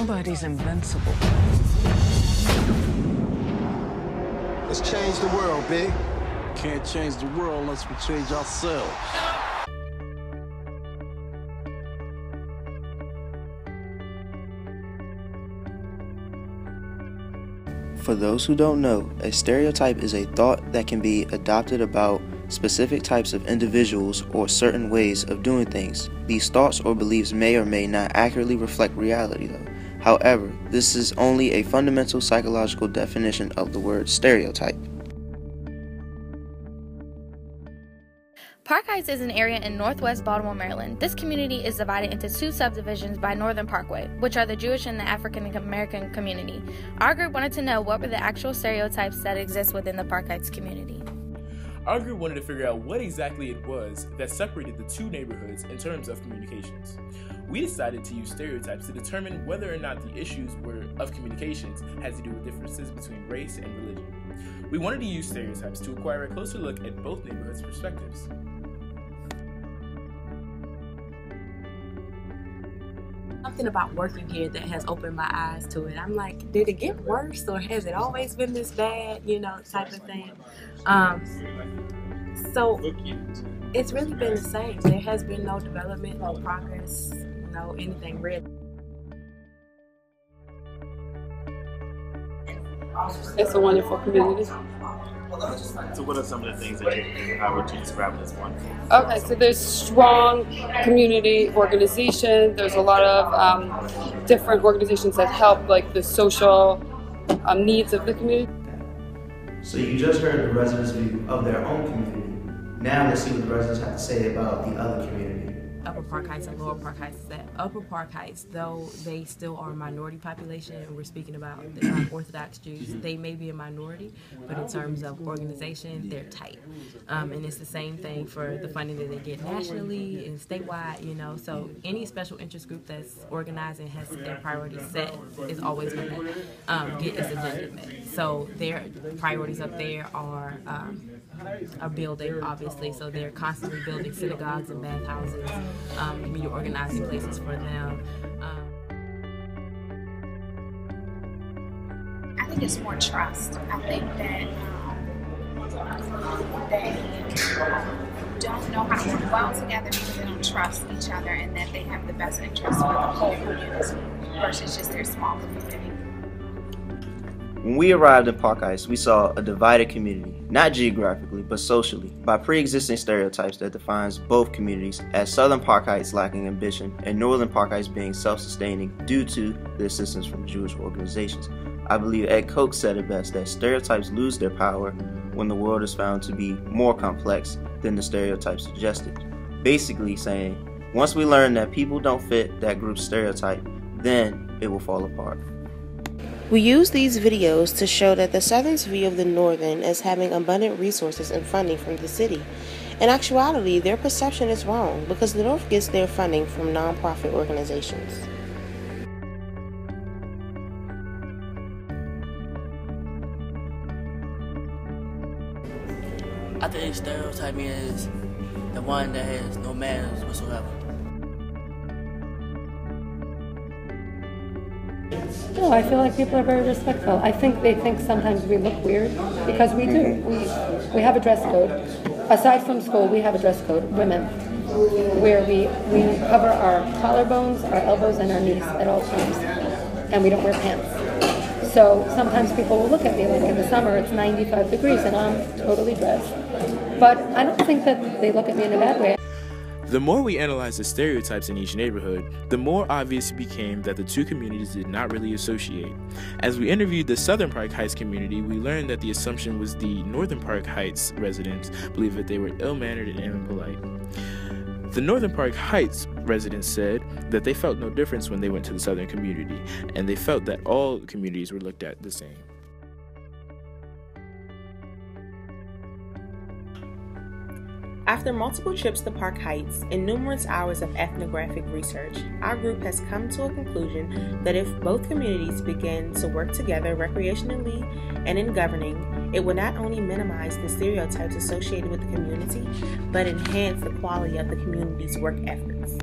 Nobody's invincible. Let's change the world, Big. Can't change the world unless we change ourselves. For those who don't know, a stereotype is a thought that can be adopted about specific types of individuals or certain ways of doing things. These thoughts or beliefs may or may not accurately reflect reality though. However, this is only a fundamental psychological definition of the word stereotype. Park Heights is an area in northwest Baltimore, Maryland. This community is divided into two subdivisions by Northern Parkway, which are the Jewish and the African American community. Our group wanted to know what were the actual stereotypes that exist within the Park Heights community. Our group wanted to figure out what exactly it was that separated the two neighborhoods in terms of communications. We decided to use stereotypes to determine whether or not the issues of communications had to do with differences between race and religion. We wanted to use stereotypes to acquire a closer look at both neighborhoods' perspectives. Something about working here that has opened my eyes to it. I'm like, did it get worse or has it always been this bad, you know, type of thing. So it's really been the same. There has been no development, no progress, no anything really. It's a wonderful community. So what are some of the things that how would you describe it as wonderful? Okay, so there's strong community organization. There's a lot of different organizations that help like the social needs of the community. So you just heard the residents' view of their own community. Now let's see what the residents have to say about the other community. Upper Park Heights and Lower Park Heights. That Upper Park Heights, though they still are a minority population, and we're speaking about the Orthodox Jews, they may be a minority, but in terms of organization, they're tight. And it's the same thing for the funding that they get nationally and statewide, you know, so any special interest group that's organized and has their priorities set is always going to get its agenda met. So their priorities up there are building, obviously, so they're constantly building synagogues and bathhouses, community organizing places for them. I think it's more trust. I think that they don't know how to work well together because they don't trust each other and that they have the best interest for the whole community versus just their small community. When we arrived in Park Heights, we saw a divided community, not geographically, but socially, by pre-existing stereotypes that defines both communities as Southern Park Heights lacking ambition and Northern Park Heights being self-sustaining due to the assistance from Jewish organizations. I believe Ed Koch said it best that stereotypes lose their power when the world is found to be more complex than the stereotypes suggested. Basically saying, once we learn that people don't fit that group's stereotype, then it will fall apart. We use these videos to show that the Southern's view of the Northern as having abundant resources and funding from the city. In actuality, their perception is wrong because the North gets their funding from nonprofit organizations. I think stereotyping is the one that has no manners whatsoever. No, I feel like people are very respectful. I think they think sometimes we look weird because we do. We have a dress code. Aside from school, we have a dress code, women, where we cover our collarbones, our elbows, and our knees at all times, and we don't wear pants. So sometimes people will look at me like in the summer it's 95 degrees and I'm totally dressed. But I don't think that they look at me in a bad way. The more we analyzed the stereotypes in each neighborhood, the more obvious it became that the two communities did not really associate. As we interviewed the Southern Park Heights community, we learned that the assumption was the Northern Park Heights residents believed that they were ill-mannered and impolite. The Northern Park Heights residents said that they felt no difference when they went to the Southern community, and they felt that all communities were looked at the same. After multiple trips to Park Heights and numerous hours of ethnographic research, our group has come to a conclusion that if both communities begin to work together recreationally and in governing, it will not only minimize the stereotypes associated with the community, but enhance the quality of the community's work efforts.